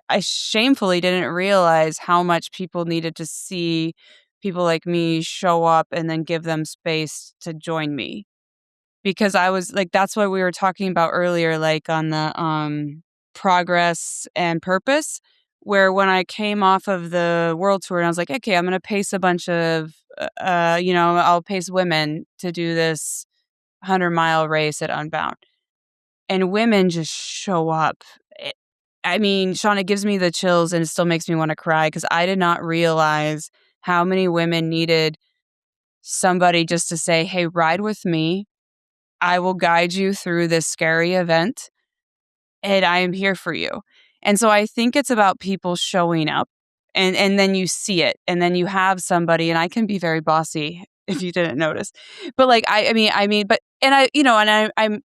I shamefully didn't realize how much people needed to see people like me show up and then give them space to join me. Because I was like, that's what we were talking about earlier, like on the progress and purpose, where when I came off of the world tour and I was like, okay, I'm going to pace a bunch of, I'll pace women to do this 100-mile race at Unbound. And women just show up. It- I mean, Sean, it gives me the chills and it still makes me want to cry because I did not realize how many women needed somebody just to say, hey, ride with me. I will guide you through this scary event and I am here for you. And so I think it's about people showing up and then you see it and then you have somebody and I can be very bossy if you didn't notice. But like but and I and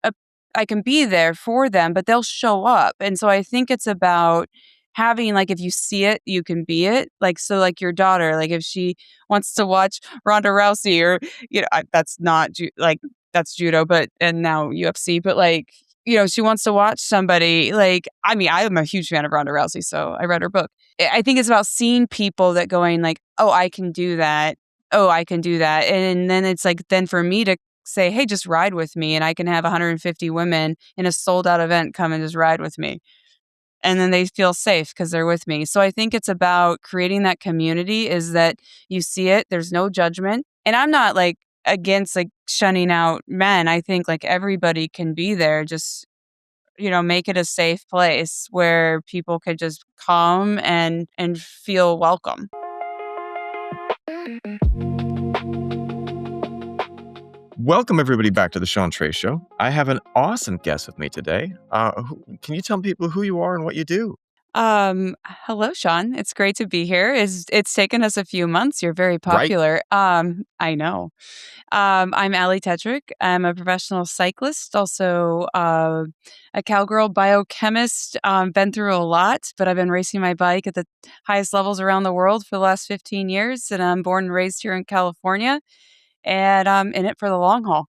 I can be there for them, but they'll show up. And so I think it's about having like if you see it, you can be it. Like so like your daughter, like if she wants to watch Ronda Rousey or that's not like that's judo, but and now UFC, but like she wants to watch somebody like, I mean, I am a huge fan of Ronda Rousey, so I read her book. I think it's about seeing people that going like, oh, I can do that. Oh, I can do that. And then it's like, then for me to say, hey, just ride with me. And I can have 150 women in a sold out event come and just ride with me. And then they feel safe because they're with me. So I think it's about creating that community is that you see it, there's no judgment. And I'm not like against like shunning out men. I think like everybody can be there. Just, make it a safe place where people could just come and feel welcome. Welcome, everybody, back to the Sean Trey Show. I have an awesome guest with me today. Can you tell people who you are and what you do? Hello, Sean. It's great to be here. It's taken us a few months. You're very popular. Right. I know. I'm Allie Tetrick. I'm a professional cyclist, also a cowgirl, biochemist. Been through a lot, but I've been racing my bike at the highest levels around the world for the last 15 years, and I'm born and raised here in California, and I'm in it for the long haul.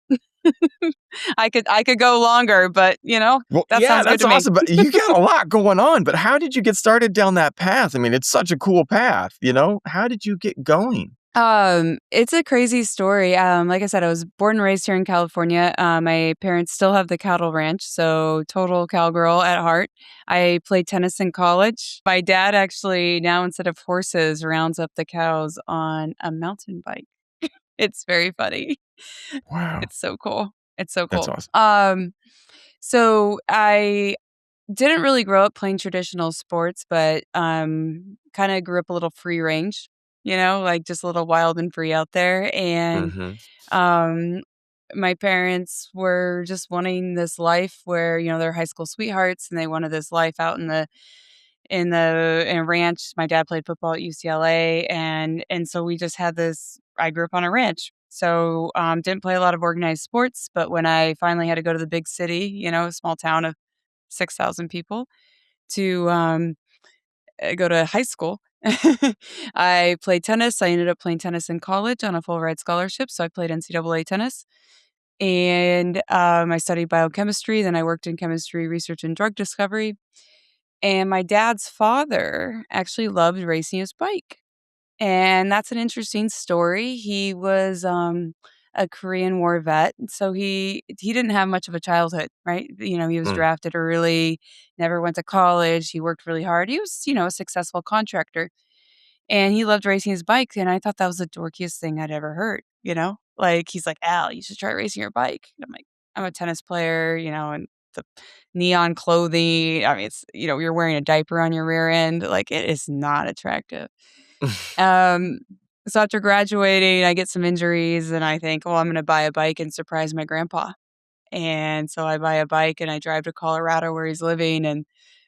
I could go longer, but well, that yeah, sounds good that's to me. awesome. But you got a lot going on. But how did you get started down that path? I mean, it's such a cool path. How did you get going? It's a crazy story. Like I said, I was born and raised here in California. My parents still have the cattle ranch, so total cowgirl at heart. I played tennis in college. My dad actually now instead of horses rounds up the cows on a mountain bike. It's very funny. Wow. It's so cool. It's so cool. That's awesome. So I didn't really grow up playing traditional sports, but kind of grew up a little free range, like just a little wild and free out there. And um, my parents were just wanting this life where, they're high school sweethearts and they wanted this life out in a ranch. My dad played football at UCLA and so we just had this. I grew up on a ranch. So didn't play a lot of organized sports, but when I finally had to go to the big city, a small town of 6,000 people to go to high school. I played tennis. I ended up playing tennis in college on a full ride scholarship. So I played NCAA tennis. And I studied biochemistry. Then I worked in chemistry research and drug discovery. And my dad's father actually loved racing his bike. And that's an interesting story. He was a Korean War vet, so he didn't have much of a childhood, right? He was drafted early, never went to college. He worked really hard. He was, a successful contractor, and he loved racing his bike. And I thought that was the dorkiest thing I'd ever heard. Like he's like, Al, you should try racing your bike. And I'm like, I'm a tennis player, and the neon clothing. I mean, it's you're wearing a diaper on your rear end. Like it is not attractive. So after graduating, I get some injuries and I think, I'm going to buy a bike and surprise my grandpa. And so I buy a bike and I drive to Colorado where he's living. And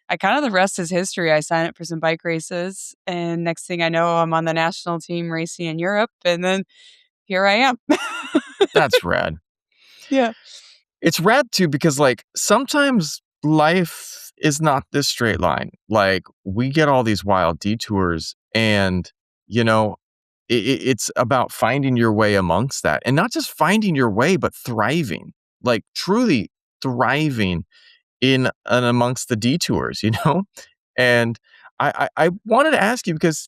the rest is history. I sign up for some bike races. And next thing I know, I'm on the national team racing in Europe. And then here I am. That's rad. Yeah. It's rad too, because like sometimes life is not this straight line. Like we get all these wild detours and, it's about finding your way amongst that and not just finding your way, but thriving, like truly thriving in and amongst the detours, And I wanted to ask you because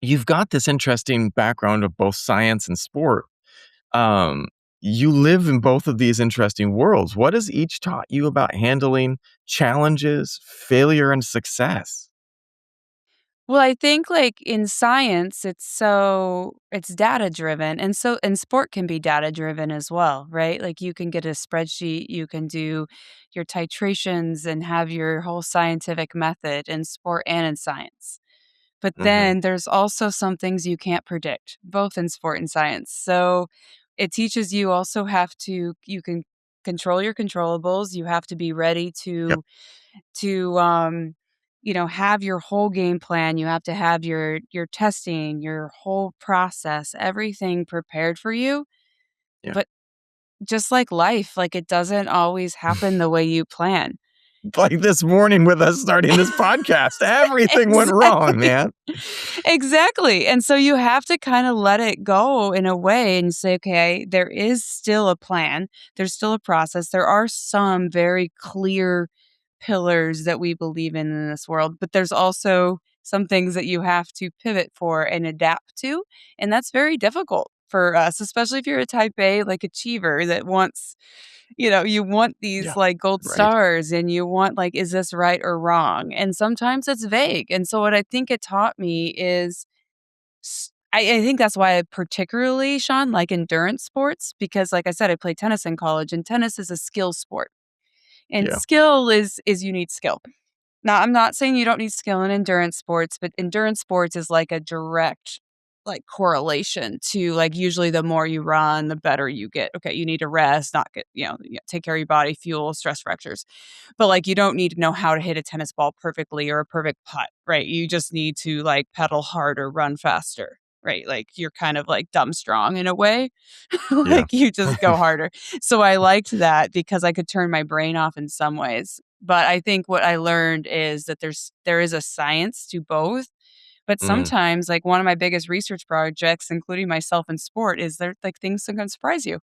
you've got this interesting background of both science and sport. Um, you live in both of these interesting worlds. What has each taught you about handling challenges, failure, and success? Well, I think, like, in science, it's data driven, and sport can be data driven as well, right? Like, you can get a spreadsheet, you can do your titrations and have your whole scientific method in sport and in science. But Mhm. then there's also some things you can't predict, both in sport and science. So, it teaches you also have to you can control your controllables, you have to be ready Yep. to have your whole game plan. You have to have your testing, your whole process, everything prepared for you. Yeah. But just like life, like, it doesn't always happen the way you plan. Like this morning with us starting this podcast, everything went wrong, Exactly. man. Exactly, and so you have to kinda let it go in a way and say, "Okay, there is still a plan, there's still a process, there are some very clear pillars that we believe in this world, but there's also some things that you have to pivot for and adapt to," and that's very difficult for us, especially if you're a type A, like, achiever that you want these, Yeah. like, gold Right. stars and you want, like, is this right or wrong? And sometimes it's vague. And so what I think it taught me is I think that's why I particularly, Sean, like endurance sports because, like I said, I played tennis in college, and tennis is a skill sport. And Yeah. skill is you need skill. Now, I'm not saying you don't need skill in endurance sports, but endurance sports is like a direct like correlation to like usually the more you run, the better you get. Okay, you need to rest, not take care of your body, fuel, stress fractures. But like you don't need to know how to hit a tennis ball perfectly or a perfect putt, right? You just need to like pedal harder, run faster. Right. Like you're kind of like dumb strong in a way. Yeah. Like you just go harder. So I liked that because I could turn my brain off in some ways. But I think what I learned is that there is a science to both. But Mm. sometimes, like one of my biggest research projects, including myself in sport, is there like things that can surprise you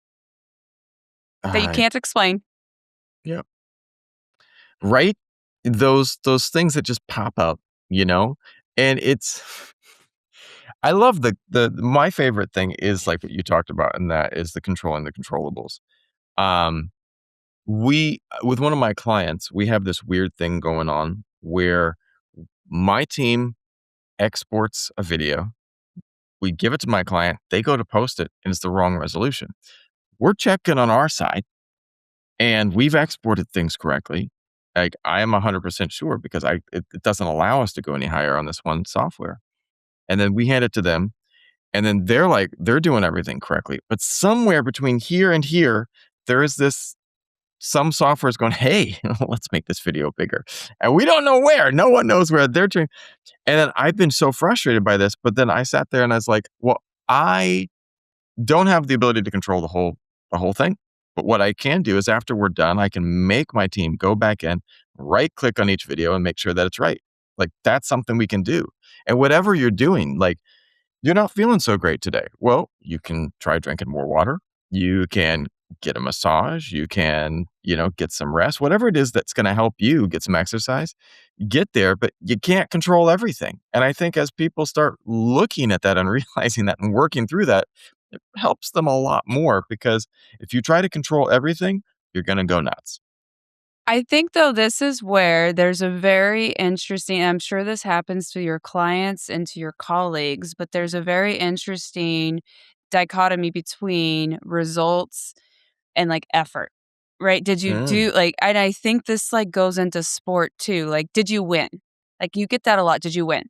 that you I can't explain. yeah. Right? Those things that just pop up, you know? And it's I love the my favorite thing is like what you talked about, and that is the controlling the controllables. Um, we with one of my clients, we have this weird thing going on where my team exports a video, we give it to my client, they go to post it, and it's the wrong resolution. We're checking on our side, and we've exported things correctly. Like, I am 100% sure because it doesn't allow us to go any higher on this one software. And then we hand it to them, and then they're like, they're doing everything correctly. But somewhere between here and here, there is this some software is going, "Hey, let's make this video bigger." And we don't know where. No one knows where they're doing. And then I've been so frustrated by this, but then I sat there and I was like, "Well, I don't have the ability to control the whole thing. But what I can do is after we're done, I can make my team go back in, right click on each video and make sure that it's right. Like that's something we can do. And whatever you're doing, like you're not feeling so great today. Well, you can try drinking more water. You can get a massage. You can, get some rest, whatever it is that's going to help you get some exercise, get there, but you can't control everything. And I think as people start looking at that and realizing that and working through that, it helps them a lot more because if you try to control everything, you're going to go nuts. I think though this is where there's a very interesting I'm sure this happens to your clients and to your colleagues, but there's a very interesting dichotomy between results and, like, effort, right? Did you Mm. do like and I think this, like, goes into sport too, like, did you win? Like, you get that a lot, "Did you win?"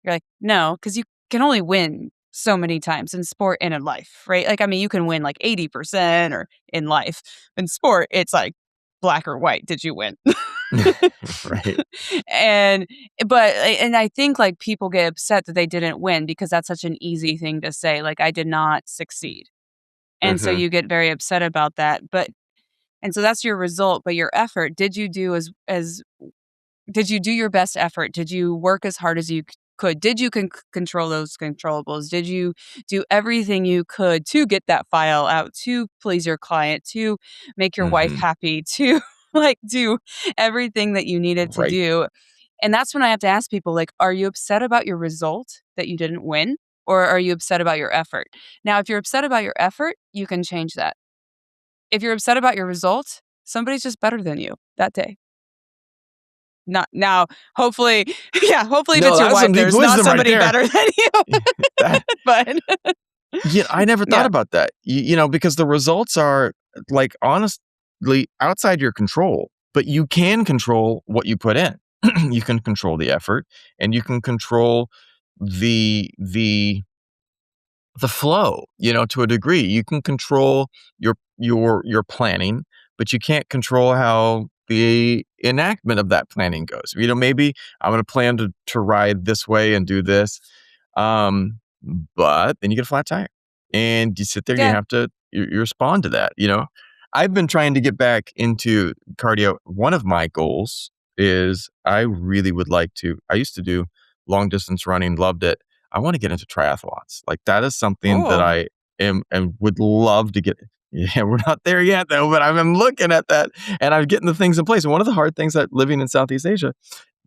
You're like, "No," because you can only win so many times in sport and in life, right? Like, I mean, you can win, like, 80% or in life. In sport, it's like black or white, "Did you win?" Right. And and I think, like, people get upset that they didn't win because that's such an easy thing to say, like, "I did not succeed." And so Hmm. you get very upset about that, and so that's your result, but your effort, did you do your best effort? Did you work as hard as you could? Did you control those controllables? Did you do everything you could to get that file out, to please your client, to make your wife Hmm. happy, to, like, do everything that you needed to Right. do? And that's when I have to ask people, like, are you upset about your result that you didn't win? Or are you upset about your effort? Now, if you're upset about your effort, you can change that. If you're upset about your result, somebody's just better than you that day. Not now, hopefully, yeah, hopefully if No, it's your that's wife, some deep there's not wisdom right somebody there. better than you. That But Yeah, I never thought yeah, about that. Because the results are, like, honestly outside your control, but you can control what you put in. You can control the effort, and you can control the flow, to a degree. You can control your planning, but you can't control how the enactment of that planning goes. Maybe I'm gonna plan to ride this way and do this. Um, but then you get a flat tire. And you sit there and yeah. you respond to that, I've been trying to get back into cardio. One of my goals is I really would like to. I used to do long distance running, loved it. I want to get into triathlons. Like, that is something that Oh, I am and would love to get. Yeah, we're not there yet though, but I'm looking at that and I'm getting the things in place. And one of the hard things that living in Southeast Asia,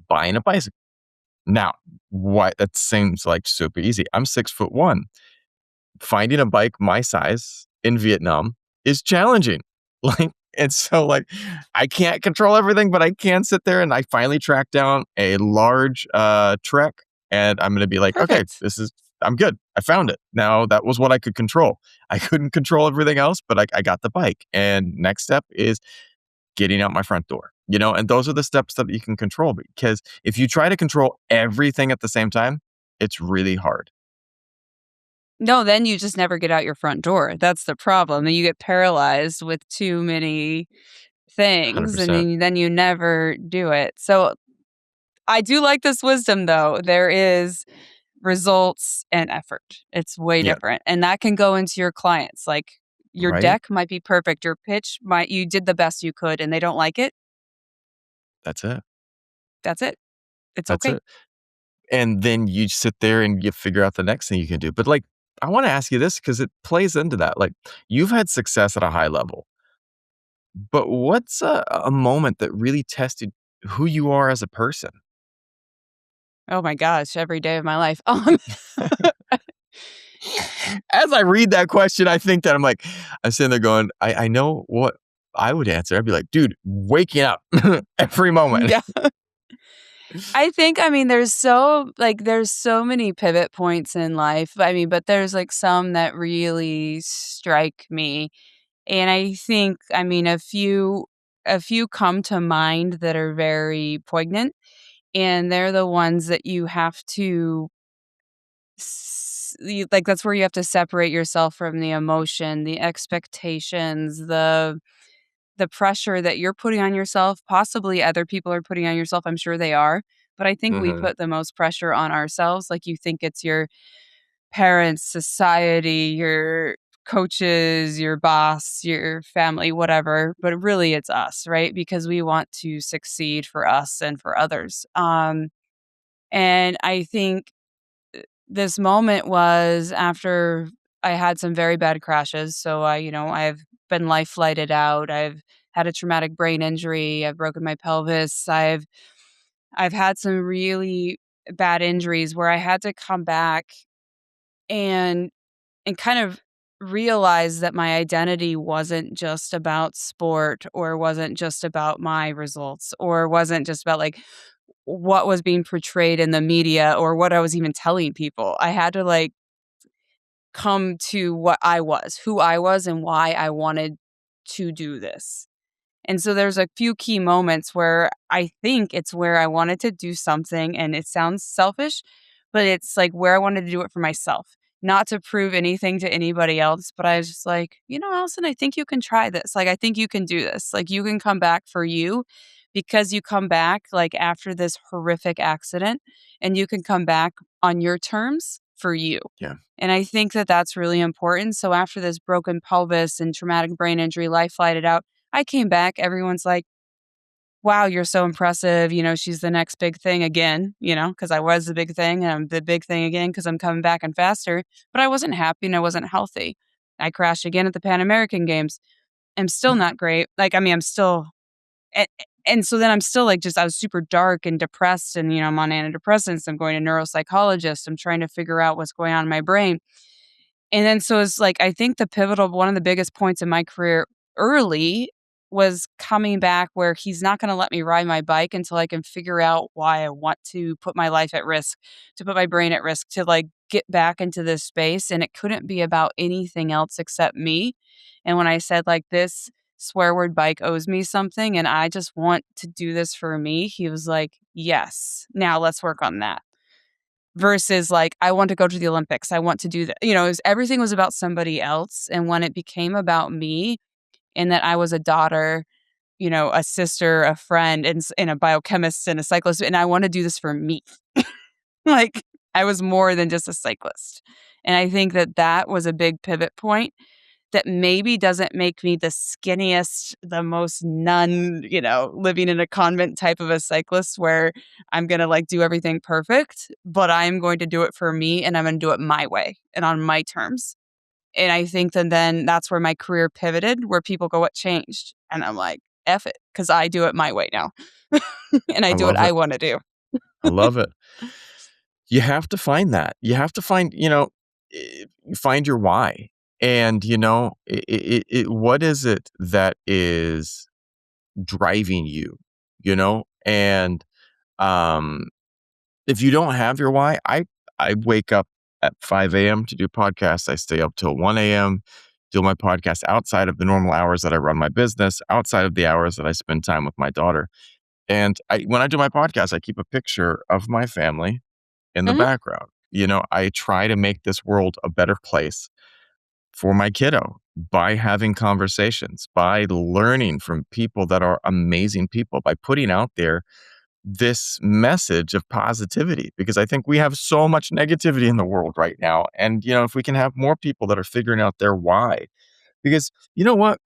buying a bicycle. Now, why that seems like super easy. I'm 6'1". Finding a bike my size in Vietnam is challenging. And so, I can't control everything, but I can sit there, and I finally tracked down a large trek, and I'm gonna be like, okay, perfect. I'm good. I found it. Now that was what I could control. I couldn't control everything else, but I got the bike. And next step is getting out my front door. And those are the steps that you can control, because if you try to control everything at the same time, it's really hard. No, then you just never get out your front door. That's the problem, and you get paralyzed with too many things, and 100%. then you never do it. So, I do like this wisdom, though. There is results and effort. It's way Yeah, different, and that can go into your clients. Like, your right? deck might be perfect, your pitch might you did the best you could, and they don't like it. That's it. That's it. It's That's okay. it. And then you sit there and you figure out the next thing you can do. But, I wanna ask you this because it plays into that. Like, you've had success at a high level, but what's a moment that really tested who you are as a person? Oh my gosh, every day of my life. As I read that question, I think that I'm sitting there going, I know what I would answer. I'd be like, "Dude, waking up every moment." Yeah. I think, I mean, there's so many pivot points in life. I mean, but there's, like, some that really strike me, and I think, I mean, a few come to mind that are very poignant, and they're the ones that you have to that's where you have to separate yourself from the emotion, the expectations, the pressure that you're putting on yourself, possibly other people are putting on yourself, I'm sure they are, but I think we Mhm. put the most pressure on ourselves, like, you think it's your parents, society, your coaches, your boss, your family, whatever, but really it's us, right? Because we want to succeed for us and for others, and I think this moment was after I had some very bad crashes. So I've been life flighted out. I've had a traumatic brain injury. I've broken my pelvis. I've had some really bad injuries where I had to come back and kind of realize that my identity wasn't just about sport or wasn't just about my results or wasn't just about like what was being portrayed in the media or what I was even telling people. I had to like come to what I was, who I was, and why I wanted to do this. And so there's a few key moments where I think it's where I wanted to do something and it sounds selfish, but it's like where I wanted to do it for myself, not to prove anything to anybody else. But I was just like, Allison, I think you can try this. Like, I think you can do this. Like, you can come back for you because you come back like after this horrific accident and you can come back on your terms for you. Yeah. And I think that that's really important. So after this broken pelvis and traumatic brain injury, life flighted out, I came back. Everyone's like, wow, you're so impressive. She's the next big thing again, because I was the big thing and I'm the big thing again because I'm coming back and faster. But I wasn't happy and I wasn't healthy. I crashed again at the Pan American Games. I'm still not great. Like, I mean, I'm still, And so then I'm still like, I was super dark and depressed, and, I'm on antidepressants. I'm going to neuropsychologist. I'm trying to figure out what's going on in my brain. And then so it's like, I think one of the biggest points in my career early was coming back where he's not going to let me ride my bike until I can figure out why I want to put my life at risk, to put my brain at risk, to like get back into this space. And it couldn't be about anything else except me. And when I said, like, this swear word bike owes me something and I just want to do this for me, he was like, yes, now let's work on that. Versus like, I want to go to the Olympics. I want to do that. Everything was about somebody else. And when it became about me, and that I was a daughter, a sister, a friend, and a biochemist and a cyclist, and I want to do this for me. Like, I was more than just a cyclist. And I think that that was a big pivot point that maybe doesn't make me the skinniest, the most nun, living in a convent type of a cyclist where I'm going to like do everything perfect, but I'm going to do it for me and I'm going to do it my way and on my terms. And I think that then that's where my career pivoted, where people go, what changed? And I'm like, F it, because I do it my way now. And I I do what love I it. want to do. I love it. You have to find that. You have to find, find your why. And, what is it that is driving you, And um, if you don't have your why, I wake up at 5 a.m. to do podcasts. I stay up till 1 a.m. do my podcast outside of the normal hours that I run my business, outside of the hours that I spend time with my daughter. And when I do my podcast, I keep a picture of my family in the Mhm. background. I try to make this world a better place for my kiddo by having conversations, by learning from people that are amazing people, by putting out there this message of positivity, because I think we have so much negativity in the world right now. And, if we can have more people that are figuring out their why, because you know what?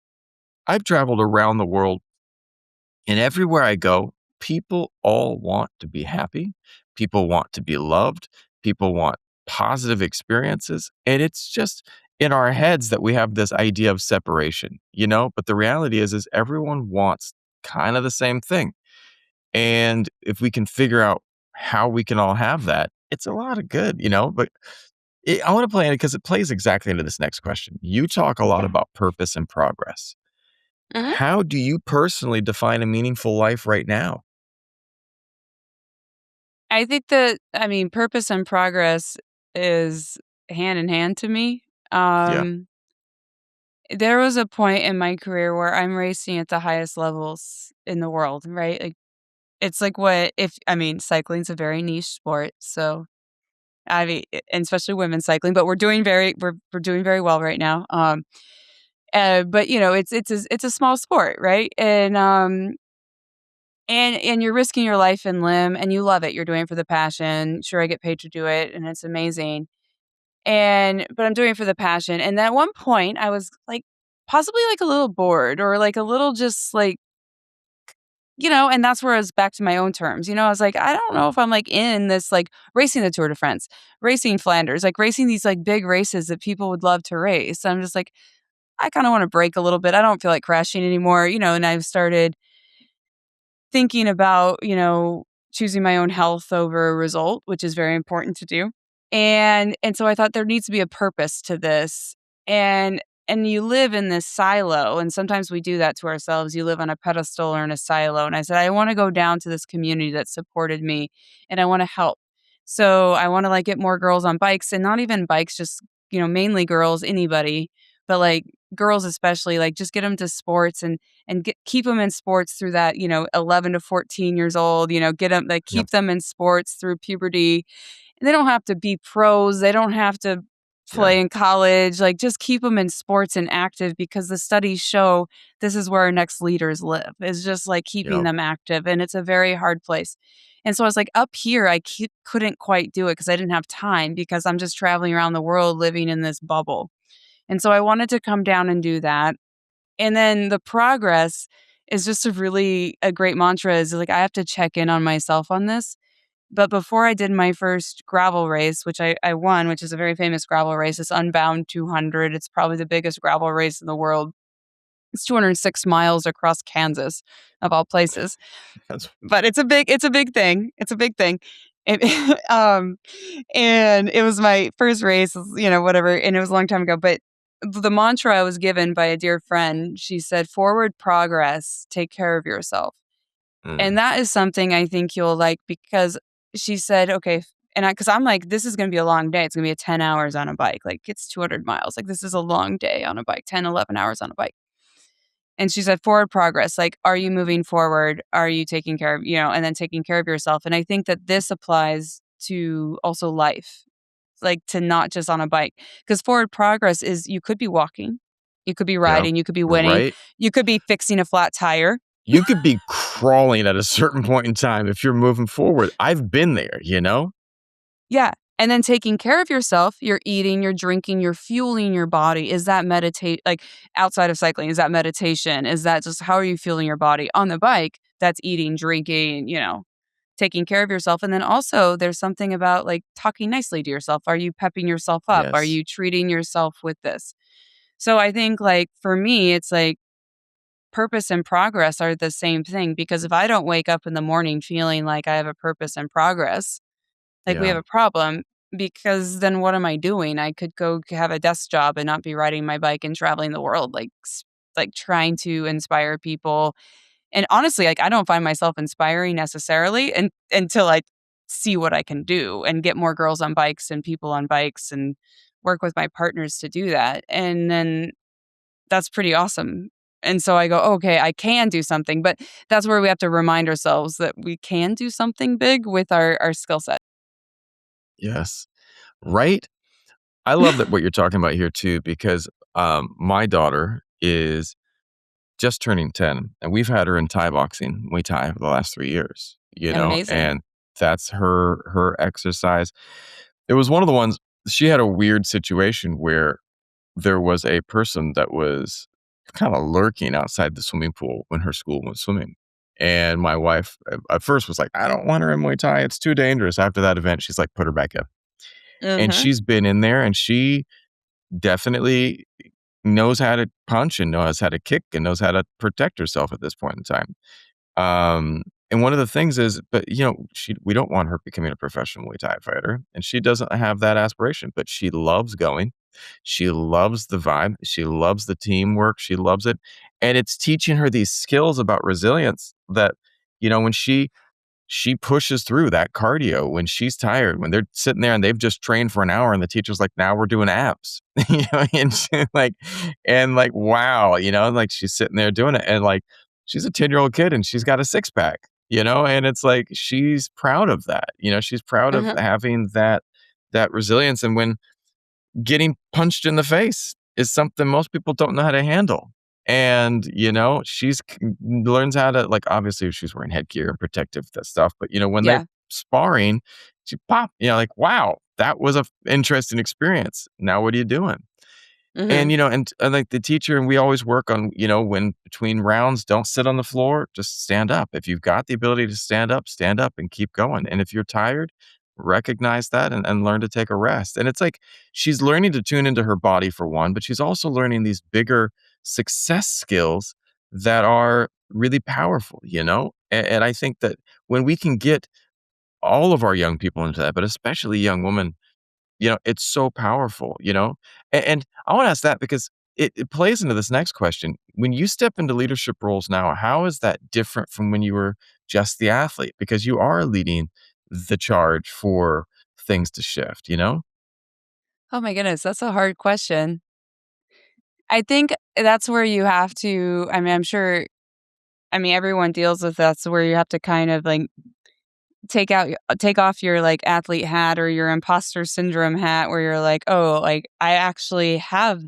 I've traveled around the world, and everywhere I go, people all want to be happy. People want to be loved. People want positive experiences. And it's just in our heads that we have this idea of separation, But the reality is everyone wants kind of the same thing. And if we can figure out how we can all have that, it's a lot of good, But I want to play in it because it plays exactly into this next question. You talk a lot about purpose and progress. Mhm. How do you personally define a meaningful life right now? I think that, purpose and progress is hand in hand to me. Yeah. There was a point in my career where I'm racing at the highest levels in the world, right? Like, it's like cycling's a very niche sport. So, and especially women's cycling, but we're doing very well right now. But it's a small sport, right? And you're risking your life and limb, and you love it. You're doing it for the passion. Sure, I get paid to do it, and it's amazing. But I'm doing it for the passion. And then at one point, I was like, possibly like a little bored, or like a little just like, and that's where I was back to my own terms. I was like, I don't know if I'm like in this, like racing the Tour de France, racing Flanders, like racing these like big races that people would love to race. I'm just like, I kind of want to break a little bit. I don't feel like crashing anymore, and I've started thinking about, choosing my own health over a result, which is very important to do. And so I thought there needs to be a purpose to this. And you live in this silo, and sometimes we do that to ourselves. You live on a pedestal or in a silo. And I said, I want to go down to this community that supported me, and I want to help. So I want to like get more girls on bikes, and not even bikes, just, mainly girls, anybody, but like girls especially, like just get them to sports and keep them in sports through that, 11 to 14 years old, get them, like Yep. keep them in sports through puberty. And they don't have to be pros. They don't have to Yeah. play in college. Like, just keep them in sports and active, because the studies show this is where our next leaders live. Is just like keeping Yep. them active. And it's a very hard place. And so I was like, up here, couldn't quite do it because I didn't have time, because I'm just traveling around the world living in this bubble. And so I wanted to come down and do that. And then the progress is just a great mantra, is like, I have to check in on myself on this. But before I did my first gravel race, which I won, which is a very famous gravel race, it's Unbound 200. It's probably the biggest gravel race in the world. It's 206 miles across Kansas, of all places. That's But it's a big thing. It's a big thing. It, and it was my first race, whatever, and it was a long time ago. But the mantra I was given by a dear friend, she said, "Forward progress, take care of yourself." And mm, that is something I think you'll like because she said, "Okay." And because I'm like, this is going to be a long day. It's going to be a 10 hours on a bike. Like, it's 200 miles. Like, this is a long day on a bike, 10, 11 hours on a bike. And she said, forward progress. Like, are you moving forward? Are you taking care of, and then taking care of yourself? And I think that this applies to also life, like to not just on a bike. Because forward progress is you could be walking, you could be yeah, riding, you could be winning, right? you could be fixing a flat tire. You could be crawling at a certain point in time if you're moving forward. I've been there, you know? Yeah. And then taking care of yourself, you're eating, you're drinking, you're fueling your body. Is that meditate like outside of cycling? Is that meditation? Is that just how are you fueling your body? On the bike, that's eating, drinking, taking care of yourself. And then also there's something about like talking nicely to yourself. Are you pepping yourself up? Are Yes. you treating yourself with this? So I think like for me, it's like purpose and progress are the same thing because if I don't wake up in the morning feeling like I have a purpose and progress, like, we Yeah. have a problem because then what am I doing? I could go have a desk job and not be riding my bike and traveling the world, like trying to inspire people. And honestly, like I don't find myself inspiring necessarily until I see what I can do and get more girls on bikes and people on bikes and work with my partners to do that. And then that's pretty awesome. And so I go, okay, I can do something. But that's where we have to remind ourselves that we can do something big with our skill set. Yes. Right? I love that what you're talking about here too, because, my daughter is just turning 10, and we've had her in Thai boxing, Muay Thai for the last 3 years, Amazing. and that's her exercise. It was one of the ones she had a weird situation where there was a person that was kinda lurking outside the swimming pool when her school was swimming, and my wife at first was like, "I don't want her in Muay Thai, it's too dangerous." After that event, she's like, "Put her back in." And Mhm. she's been in there, and she definitely knows how to punch and knows how to kick and knows how to protect herself at this point in time. And one of the things is, but we don't want her becoming a professional Muay Thai fighter, and she doesn't have that aspiration, but she loves going. She loves the vibe. She loves the teamwork. She loves it, and it's teaching her these skills about resilience that when she pushes through that cardio when she's tired, when they're sitting there and they've just trained for an hour and the teacher's like, "Now we're doing abs." And like, wow, like she's sitting there doing it and like she's a 10-year-old kid and she's got a six pack, and it's like she's proud of that. She's proud of Mhm. having that resilience. And when getting punched in the face is something most people don't know how to handle. And, she's learns how to like obviously she's wearing headgear and protective that stuff, but when they're Yeah. sparring, she pop, like, wow, that was a interesting experience. Now what are you doing? And, Mhm. like the teacher, and we always work on, when between rounds, don't sit on the floor, just stand up. If you've got the ability to stand up and keep going. And if you're tired, recognize that and learn to take a rest. And it's like she's learning to tune into her body for one, but she's also learning these bigger success skills that are really powerful, And I think that when we can get all of our young people into that, but especially young women, it's so powerful, And I wanna ask that because it plays into this next question. When you step into leadership roles now, how is that different from when you were just the athlete? Because you are leading the charge for things to shift, you know? Oh my goodness, that's a hard question. I think that's where you have to I'm sure everyone deals with that's where you have to kind of, like, take off your, like, athlete hat or your imposter syndrome hat where you're like, "Oh, like, I actually have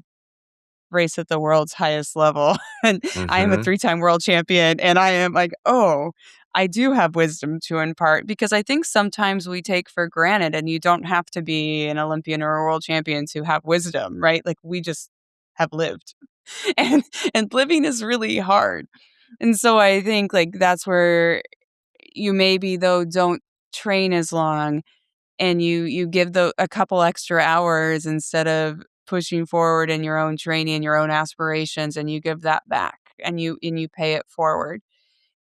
raced at the world's highest level, and I am a Mhm. three-time world champion, and I am like, oh, I do have wisdom to impart." Because I think sometimes we take for granted, and you don't have to be an Olympian or a world champion to have wisdom, right? Like, we just have lived, and living is really hard. And so I think, like, that's where you maybe, though, don't train as long and you give the a couple extra hours instead of pushing forward in your own training and your own aspirations, and you give that back and you pay it forward.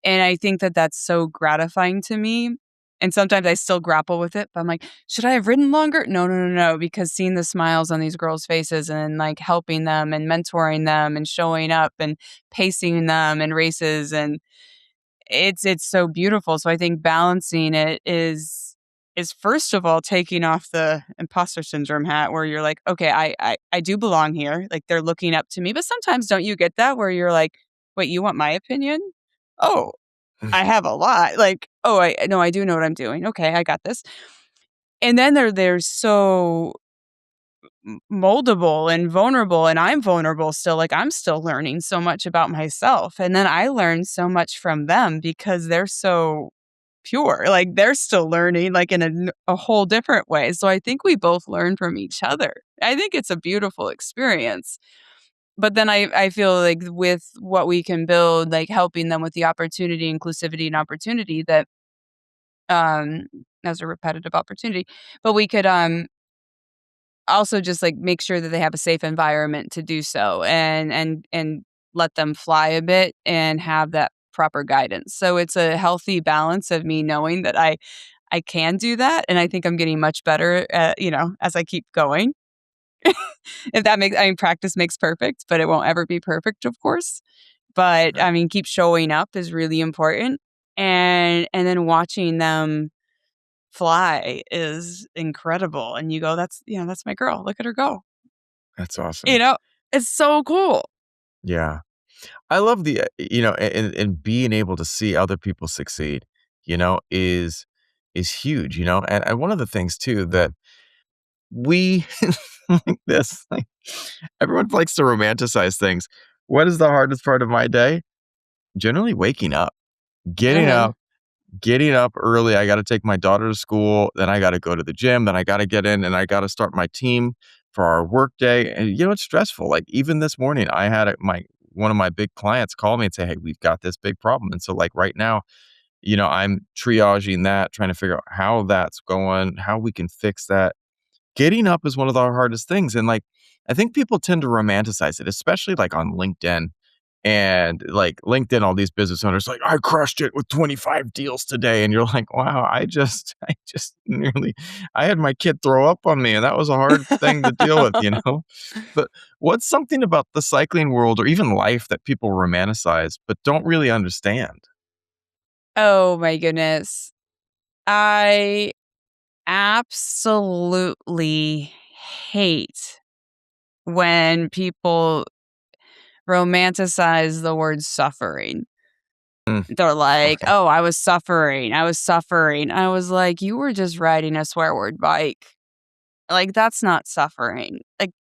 And I think that that's so gratifying to me. And sometimes I still grapple with it, but I'm like, should I have ridden longer? No, no, no, no. Because seeing the smiles on these girls' faces and like helping them and mentoring them and showing up and pacing them in races, and it's so beautiful. So I think balancing it is first of all taking off the imposter syndrome hat where you're like, okay, I do belong here. Like they're looking up to me. But sometimes don't you get that where you're like, wait, you want my opinion? Oh, I have a lot. Like, oh, I no, I do know what I'm doing. Okay, I got this. And then they're so moldable and vulnerable, and I'm vulnerable still. Like I'm still learning so much about myself. And then I learn so much from them because they're so pure. Like they're still learning like in a whole different way. So I think we both learn from each other. I think it's a beautiful experience. But then I feel like with what we can build, like helping them with the opportunity, inclusivity and opportunity that um as a repetitive opportunity, but we could also just like make sure that they have a safe environment to do so, and let them fly a bit and have that proper guidance. So it's a healthy balance of me knowing that I can do that, and I think I'm getting much better at, as I keep going. If that makes I mean, practice makes perfect, but it won't ever be perfect, of course. But, Right. I mean, keep showing up is really important, and then watching them fly is incredible, and you go, "That's my girl. Look at her go." That's You awesome. know? It's so cool. Yeah. I love the, and being able to see other people succeed, is huge, and one of the things too that we like this, like, everyone likes to romanticize things. What is the hardest part of my day? Generally waking up, getting Mhm. up, getting up early. I gotta take my daughter to school, then I gotta go to the gym, then I gotta get in and I gotta start my team for our work day, and, it's stressful. Like, even this morning, I had my one of my big clients call me and say, "Hey, we've got this big problem," and so, like, right now, I'm triaging that, trying to figure out how that's going, how we can fix that. Getting up is one of the hardest things, and, like, I think people tend to romanticize it, especially, like, on LinkedIn. And, like, LinkedIn, all these business owners like, "I crushed it with 25 deals today," and you're like, "Wow, I just nearly I had my kid throw up on me, and that was a hard thing to deal with," you know? But what's something about the cycling world or even life that people romanticize but don't really understand? Oh my goodness. I absolutely hate when people romanticize the word suffering. Mm, They're like, okay. "Oh, I was suffering. I was suffering." I was like, "You were just riding a swear word bike." Like, that's not suffering. Like,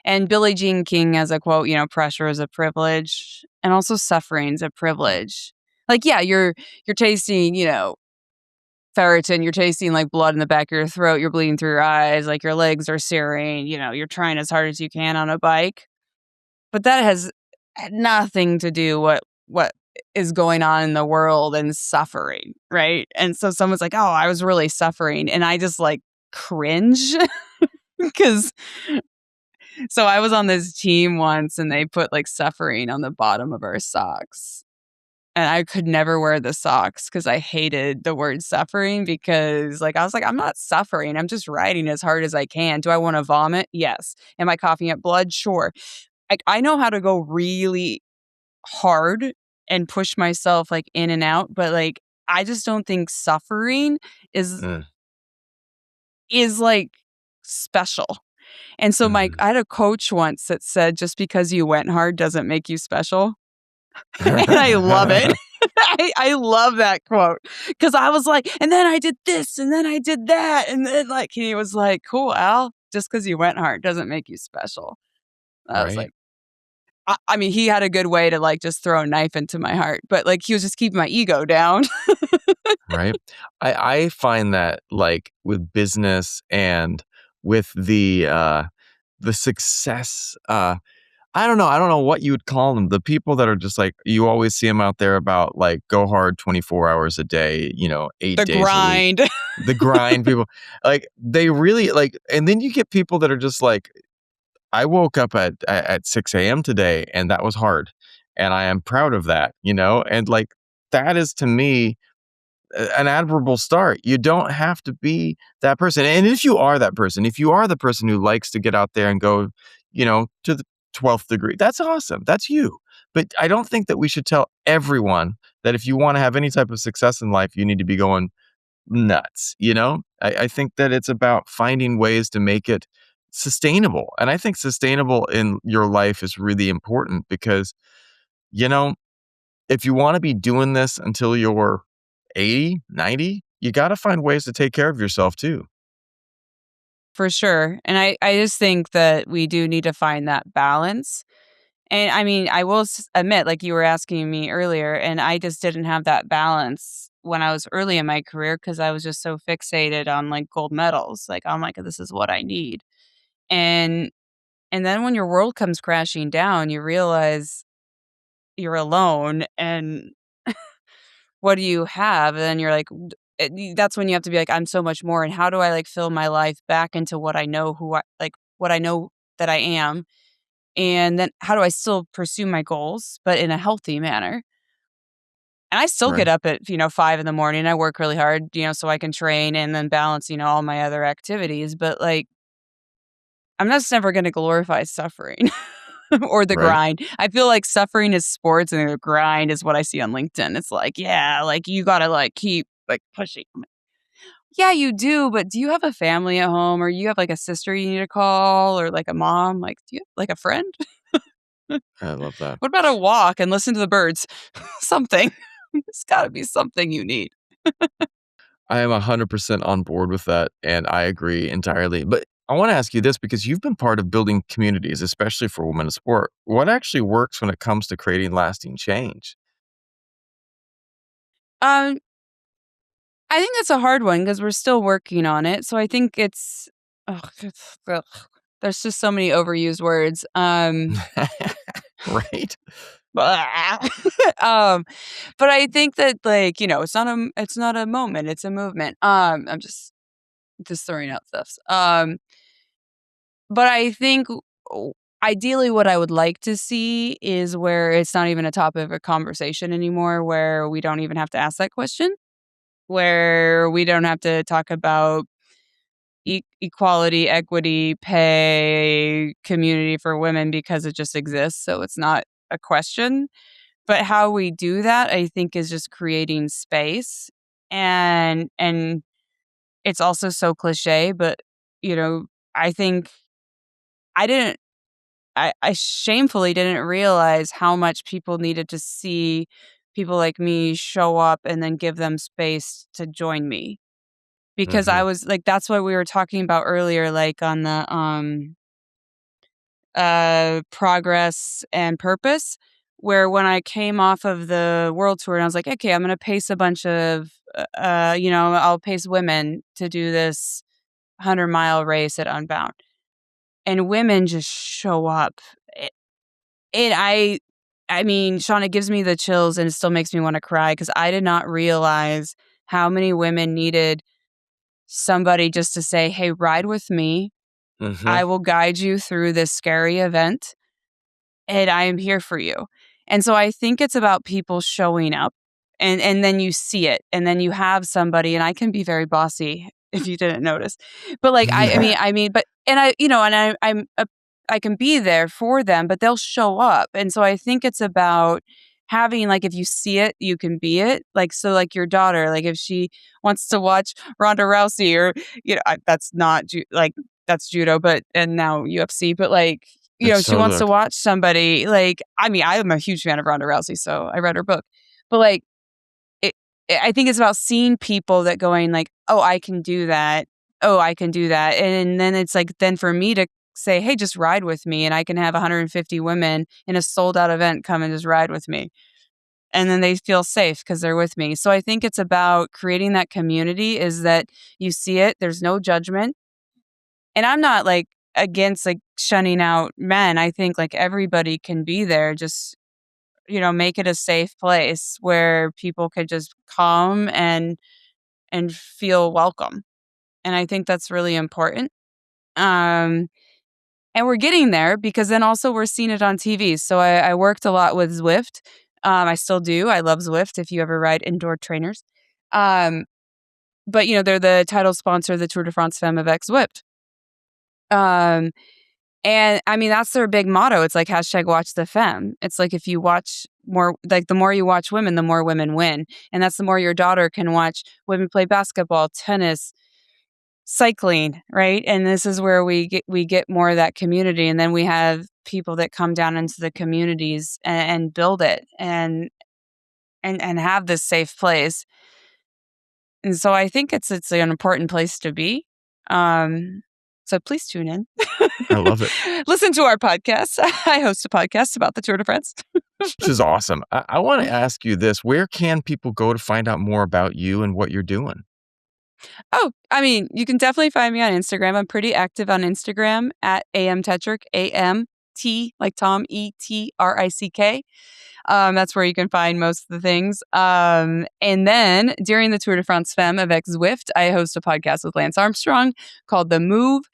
and Billie Jean King has a quote, "Pressure is a privilege, and also suffering's a privilege." Like, yeah, you're tasting, ferritin, you're tasting, like, blood in the back of your throat, you're bleeding through your eyes, like, your legs are searing, you're trying as hard as you can on a bike, but that has nothing to do what is going on in the world and suffering, right? And so someone's like, "Oh, I was really suffering," and I just, like, cringe because so I was on this team once, and they put, like, suffering on the bottom of our socks. And I could never wear the socks because I hated the word suffering because, like, I was like, "I'm not suffering, I'm just riding as hard as I can. Do I wanna vomit? Yes. Am I coughing up blood? Sure." Like, I know how to go really hard and push myself, like, in and out, but, like, I just don't think suffering is Mm, like, special. And so mhm. I had a coach once that said, "Just because you went hard doesn't make you special." And I love it. I love that quote because I was like, "And then I did this, and then I did that," and then, like, he was like, "Cool, Al, just because you went hard doesn't make you special." I was Right, like I mean, he had a good way to, like, just throw a knife into my heart, but, like, he was just keeping my ego down. right. I find that, like, with business and with the success, I don't know what you would call them. The people that are just like you always see them out there about, like, go hard 24 hours a day, 8 The days a week. grind. The grind people, like, they really like and then you get people that are just like, I woke up at 6 a.m. today, and that was hard, and I am proud of that, and, like, that is to me an admirable start. You don't have to be that person, and if you are that person, if you are the person who likes to get out there and go, to the 12th degree, that's awesome, that's you. But I don't think that we should tell everyone that if you wanna have any type of success in life, you need to be going nuts, I think that it's about finding ways to make it sustainable, and I think sustainable in your life is really important because, you know, if you wanna be doing this until you're 80, 90, you gotta find ways to take care of yourself too. For sure. And I just think that we do need to find that balance. And I mean, I will admit, like you were asking me earlier, and I just didn't have that balance when I was early in my career because I was just so fixated on like gold medals. Like I'm like, this is what I need. And and then when your world comes crashing down, you realize you're alone and what do you have? And then you're like, that's when you have to be like, I'm so much more. And how do I like fill my life back into what I know, what I know that I am? And then how do I still pursue my goals, but in a healthy manner? And I still get Right. up at, 5 in the morning. I work really hard, so I can train and then balance, all my other activities. But like, I'm just never going to glorify suffering or the Right. grind. I feel like suffering is sports and the grind is what I see on LinkedIn. It's like, yeah, like you got to like keep like pushing. Yeah, you do, but do you have a family at home or you have like a sister you need to call or like a mom? Like, do you have like a friend? I love that. What about a walk and listen to the birds? Something. There's gotta be something you need. I am 100% on board with that, and I agree entirely. But I wanna ask you this because you've been part of building communities, especially for women in sport. What actually works when it comes to creating lasting change? Um, I think that's a hard one because 'cause we're still working on it, so I think ugh, there's just so many overused words. Right? Um, but I think that, like, it's not a moment, it's a movement. I'm just throwing out stuff. But I think o ideally what I would like to see is where it's not even a topic of a conversation anymore, where we don't even have to ask that question, where we don't have to talk about equality, equity, pay, community for women because it just exists, so it's not a question. But how we do that, I think, is just creating space, and it's also so cliche, but, I think I didn't I shamefully didn't realize how much people needed to see people like me show up and then give them space to join me. Because I Mhm. was like, that's what we were talking about earlier, like on the progress and purpose, where when I came off of the world tour and I was like, okay, I'm gonna pace a bunch of I'll pace women to do this 100-mile race at Unbound. And women just show up. And I mean, Sean, it gives me the chills and it still makes me wanna cry because I did not realize how many women needed somebody just to say, "Hey, ride with me. Mhm. I will guide you through this scary event, and I am here for you." And so I think it's about people showing up, and then you see it, and then you have somebody and I can be very bossy if you didn't notice. But, like, I mean, but and I can be there for them, but they'll show up, and so I think it's about having, like, if you see it, you can be it. Like, so, like, your daughter, like, if she wants to watch Ronda Rousey or, that's not that's judo, but and now UFC, but, like, It's she totally wants to okay. watch somebody, like I mean, I am a huge fan of Ronda Rousey, so I read her book. But, like, it I think it's about seeing people that going like, "Oh, I can do that. Oh, I can do that." And then it's like then for me to say, "Hey, just ride with me," and I can have 150 women in a sold out event come and just ride with me. And then they feel safe because 'cause they're with me. So I think it's about creating that community is that you see it, there's no judgment. And I'm not, like, against, like, shunning out men. I think, like, everybody can be there, just, make it a safe place where people could just come and feel welcome, and I think that's really important. Um, And we're getting there because then also we're seeing it on TV. So I worked a lot with Zwift. I still do. I love Zwift if you ever ride indoor trainers. But, they're the title sponsor of the Tour de France Femme avec Zwift. And I mean, that's their big motto. It's like #watch the femme. It's like if you watch more, like the more you watch women, the more women win. And that's the more your daughter can watch women play basketball, tennis, cycling, right? And this is where we get more of that community. And then we have people that come down into the communities and build it and have this safe place. And so I think it's an important place to be. So please tune in. I love it. Listen to our podcast. I host a podcast about the Tour de France. Which is awesome. I want to ask you this. Where can people go to find out more about you and what you're doing? Oh, I mean, you can definitely find me on Instagram. I'm pretty active on Instagram at AM Tetrick, AMT, like Tom, ETRICK. That's where you can find most of the things. And then during the Tour de France Femme avec Zwift, I host a podcast with Lance Armstrong called The Move.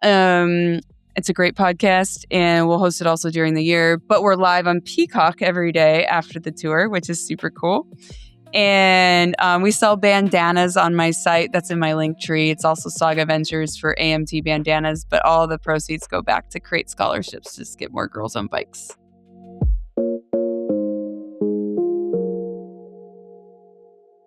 It's a great podcast, and we'll host it also during the year. But we're live on Peacock every day after the tour, which is super cool. And we sell bandanas on my site. That's in my link tree. It's also Saga Ventures for AMT bandanas, but all the proceeds go back to create scholarships to just get more girls on bikes.